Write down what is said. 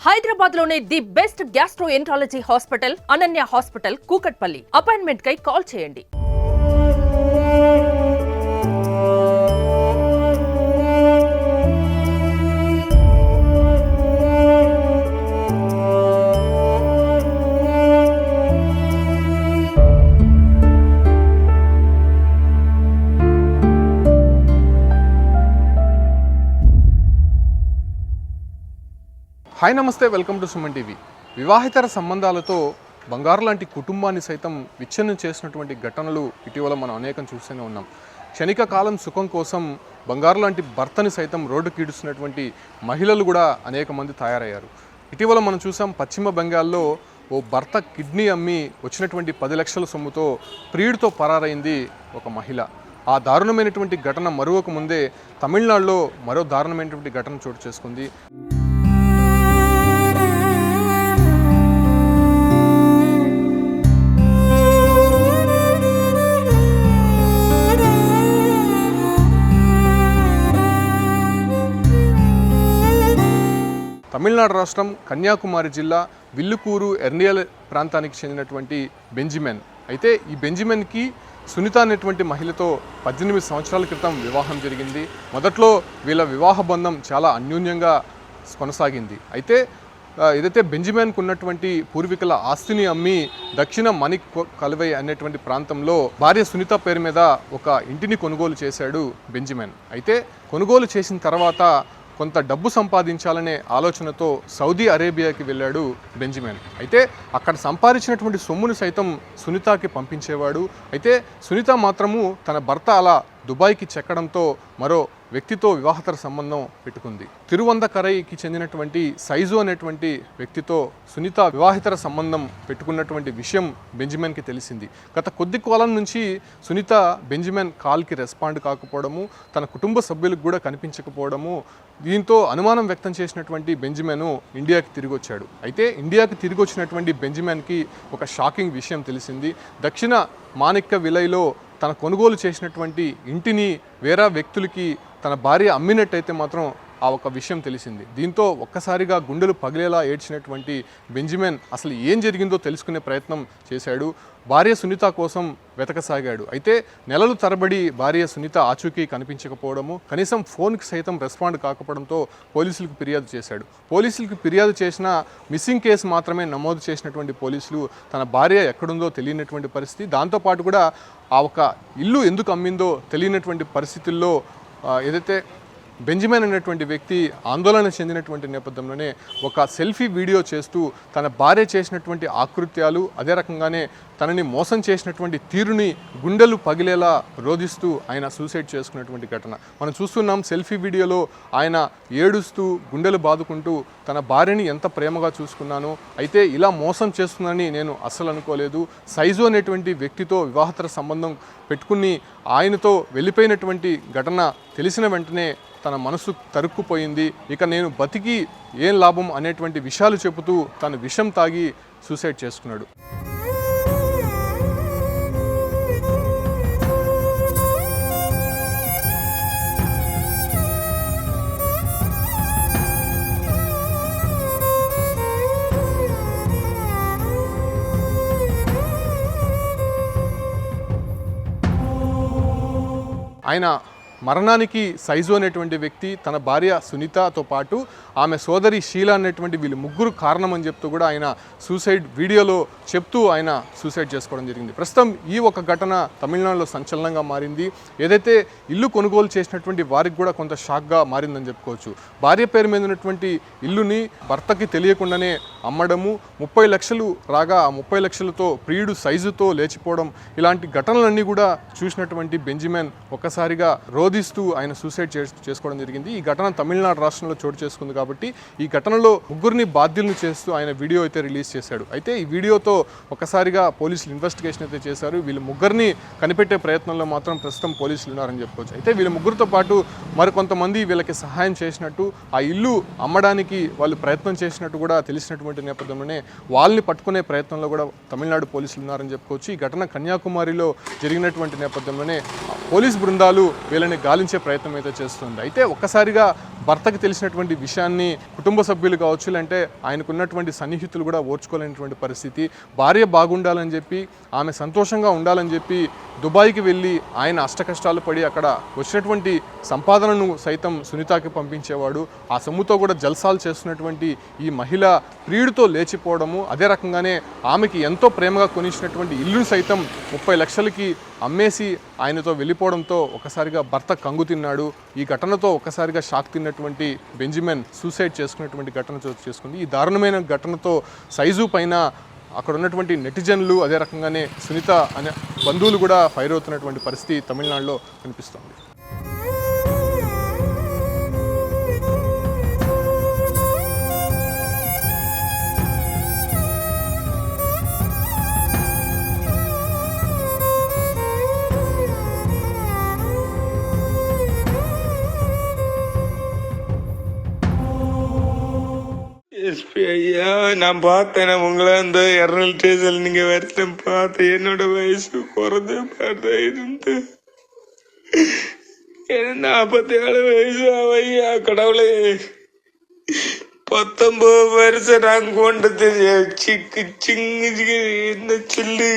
హైదరాబాద్లోనే the best gastroenterology hospital Ananya hospital Kukatpally. Appointment కై call చేయండి. హాయ్ నమస్తే, వెల్కమ్ టు సుమన్ టీవీ. వివాహితర సంబంధాలతో బంగారు లాంటి కుటుంబాన్ని సైతం విచ్ఛిన్నం చేసినటువంటి ఘటనలు ఇటీవల మనం అనేకం చూస్తూనే ఉన్నాం. క్షణిక కాలం సుఖం కోసం బంగారు లాంటి భర్తని సైతం రోడ్డుకి ఈడుస్తున్నటువంటి మహిళలు కూడా అనేక మంది తయారయ్యారు. ఇటీవల మనం చూసాం, పశ్చిమ బెంగాల్లో ఓ భర్త కిడ్నీ అమ్మి వచ్చినటువంటి 10 లక్షల సొమ్ముతో ప్రియుడితో పరారైంది ఒక మహిళ. ఆ దారుణమైనటువంటి ఘటన మరొక ముందే తమిళనాడులో మరో దారుణమైనటువంటి ఘటన చోటు చేసుకుంది. తమిళనాడు రాష్ట్రం కన్యాకుమారి జిల్లా విల్లుకూరు ఎర్నియల్ ప్రాంతానికి చెందినటువంటి బెంజిమెన్. అయితే ఈ బెంజిమెన్కి సునీత అనేటువంటి మహిళతో 18 సంవత్సరాల క్రితం వివాహం జరిగింది. మొదట్లో వీళ్ళ వివాహ బంధం చాలా అన్యోన్యంగా కొనసాగింది. అయితే ఏదైతే బెంజిమెన్కు ఉన్నటువంటి పూర్వీకుల ఆస్తిని అమ్మి దక్షిణ మణిక్ కలువై అనేటువంటి ప్రాంతంలో భార్య సునీత పేరు మీద ఒక ఇంటిని కొనుగోలు చేశాడు బెంజిమెన్. అయితే కొనుగోలు చేసిన తర్వాత కొంత డబ్బు సంపాదించాలనే ఆలోచనతో సౌదీ అరేబియాకి వెళ్ళాడు బెంజిమెన్. అయితే అక్కడ సంపాదించినటువంటి సొమ్మును సైతం సునీతకి పంపించేవాడు. అయితే సునీత మాత్రము తన భర్త అలా దుబాయ్కి చెక్కడంతో మరో వ్యక్తితో వివాహతర సంబంధం పెట్టుకుంది. తిరువందకరైకి చెందినటువంటి సైజు అనేటువంటి వ్యక్తితో సునీత వివాహితర సంబంధం పెట్టుకున్నటువంటి విషయం బెంజిమెన్కి తెలిసింది. గత కొద్ది కాలం నుంచి సునీత బెంజిమెన్ కాల్కి రెస్పాండ్ కాకపోవడము, తన కుటుంబ సభ్యులకు కూడా కనిపించకపోవడము, దీంతో అనుమానం వ్యక్తం చేసినటువంటి బెంజిమెన్ ఇండియాకి తిరిగి వచ్చాడు. అయితే ఇండియాకి తిరిగి వచ్చినటువంటి బెంజిమెన్కి ఒక షాకింగ్ విషయం తెలిసింది. దక్షిణ మాణిక్య విలైలో తన కొనుగోలు చేసినటువంటి ఇంటిని వేరే వ్యక్తులకి తన భార్య అమ్మినట్టయితే మాత్రం ఆ ఒక విషయం తెలిసింది. దీంతో ఒక్కసారిగా గుండెలు పగిలేలా ఏడ్చినటువంటి బెంజిమెన్ అసలు ఏం జరిగిందో తెలుసుకునే ప్రయత్నం చేశాడు. భార్య సునీత కోసం వెతకసాగాడు. అయితే నెలలు తరబడి భార్య సునీత ఆచూకీ కనిపించకపోవడము, కనీసం ఫోన్కి సైతం రెస్పాండ్ కాకపోవడంతో పోలీసులకు ఫిర్యాదు చేశాడు. పోలీసులకు ఫిర్యాదు చేసిన మిస్సింగ్ కేసు మాత్రమే నమోదు చేసినటువంటి పోలీసులు తన భార్య ఎక్కడుందో తెలియనటువంటి పరిస్థితి, దాంతోపాటు కూడా ఆ ఒక ఇల్లు ఎందుకు అమ్మిందో తెలియనటువంటి పరిస్థితుల్లో ఏదైతే బెంజిమెన్ అనేటువంటి వ్యక్తి ఆందోళన చెందినటువంటి నేపథ్యంలోనే ఒక సెల్ఫీ వీడియో చేస్తూ తన భార్య చేసినటువంటి ఆకృత్యాలు, అదే రకంగానే తనని మోసం చేసినటువంటి తీరుని గుండెలు పగిలేలా రోధిస్తూ ఆయన సూసైడ్ చేసుకున్నటువంటి ఘటన మనం చూస్తున్నాం. సెల్ఫీ వీడియోలో ఆయన ఏడుస్తూ గుండెలు బాదుకుంటూ తన భార్యని ఎంత ప్రేమగా చూసుకున్నాను, అయితే ఇలా మోసం చేస్తుందని నేను అస్సలు అనుకోలేదు, సైజు అనేటువంటి వ్యక్తితో వివాహతర సంబంధం పెట్టుకుని ఆయనతో వెళ్ళిపోయినటువంటి ఘటన తెలిసిన వెంటనే తన మనసు తరుక్కుపోయింది, ఇక నేను బతికి ఏం లాభం అనేటువంటి విషయాలు చెబుతూ తను విషం తాగి సూసైడ్ చేసుకున్నాడు. ఆయన మరణానికి సైజు అనేటువంటి వ్యక్తి, తన భార్య సునీతతో పాటు ఆమె సోదరి షీలా అనేటువంటి వీళ్ళు ముగ్గురు కారణం అని చెప్తూ కూడా ఆయన సూసైడ్ వీడియోలో చెప్తూ ఆయన సూసైడ్ చేసుకోవడం జరిగింది. ప్రస్తుతం ఈ ఒక ఘటన తమిళనాడులో సంచలనంగా మారింది. ఏదైతే ఇల్లు కొనుగోలు చేసినటువంటి వారికి కూడా కొంత షాక్గా మారిందని చెప్పుకోవచ్చు. భార్య పేరు మీద ఉన్నటువంటి ఇల్లుని భర్తకి తెలియకుండానే అమ్మడము, 30 లక్షలు రాగా ఆ 30 లక్షలతో ప్రియుడు సైజుతో లేచిపోవడం, ఇలాంటి ఘటనలన్నీ కూడా చూసినటువంటి బెంజిమెన్ ఒక్కసారిగా రోధిస్తూ ఆయన సూసైడ్ చేసుకోవడం జరిగింది. ఈ ఘటన తమిళనాడు రాష్ట్రంలో చోటు చేసుకుంది కాబట్టి ఈ ఘటనలో ముగ్గురిని బాధ్యులను చేస్తూ ఆయన వీడియో అయితే రిలీజ్ చేశాడు. అయితే ఈ వీడియోతో ఒక్కసారిగా పోలీసులు ఇన్వెస్టిగేషన్ అయితే చేశారు. వీళ్ళు ముగ్గురిని కనిపెట్టే ప్రయత్నంలో మాత్రం ప్రస్తుతం పోలీసులు ఉన్నారని చెప్పుకోవచ్చు. అయితే వీళ్ళ ముగ్గురితో పాటు మరికొంతమంది వీళ్ళకి సహాయం చేసినట్టు, ఆ ఇల్లు అమ్మడానికి వాళ్ళు ప్రయత్నం చేసినట్టు కూడా తెలిసినటువంటి చేస్తున్నటువంటి నేపథ్యంలోనే వాళ్ళని పట్టుకునే ప్రయత్నంలో కూడా తమిళనాడు పోలీసులు ఉన్నారని చెప్పుకోవచ్చు. ఈ ఘటన కన్యాకుమారిలో జరిగినటువంటి నేపథ్యంలోనే పోలీస్ బృందాలు వీళ్ళని గాలించే ప్రయత్నం అయితే చేస్తుంది. అయితే ఒక్కసారిగా భర్తకి తెలిసినటువంటి విషయాన్ని కుటుంబ సభ్యులు కావచ్చు, లేదంటే ఆయనకున్నటువంటి సన్నిహితులు కూడా ఓర్చుకోలేనటువంటి పరిస్థితి. భార్య బాగుండాలని చెప్పి, ఆమె సంతోషంగా ఉండాలని చెప్పి దుబాయ్కి వెళ్ళి ఆయన అష్టకష్టాలు పడి అక్కడ వచ్చినటువంటి సంపాదనను సైతం సునీతకి పంపించేవాడు. ఆ సొమ్ముతో కూడా జల్సాలు చేస్తున్నటువంటి ఈ మహిళ ప్రియుడితో లేచిపోవడము, అదే రకంగానే ఆమెకి ఎంతో ప్రేమగా కొనిచ్చినటువంటి ఇల్లును సైతం 30 లక్షలకి అమ్మేసి ఆయనతో వెళ్ళిపోవడంతో ఒకసారిగా భర్త కంగు తిన్నాడు. ఈ ఘటనతో ఒక్కసారిగా షాక్ తిన్నటువంటి బెంజమిన్ సూసైడ్ చేసుకున్నటువంటి ఘటన చోటు చేసుకుంది. ఈ దారుణమైన ఘటనతో సైజు పైన అక్కడ ఉన్నటువంటి నెటిజన్లు, అదే రకంగానే సునీత అనే బంధువులు కూడా ఫైర్ అవుతున్నటువంటి పరిస్థితి తమిళనాడులో కనిపిస్తుంది. எஸ்பி ஐயா, நான் பார்த்தேன் உங்களை அந்த எர்னல் ஸ்டேஷன் நீங்க வரட்டும் பார்த்தேன். என்னோட வயசு குறைஞ்ச பார்த்தா இருந்து 47 வயசு ஐயா. கடவுளே, 19 வருஷம் நான் கொண்டது சிங்கு என்ன சொல்லு.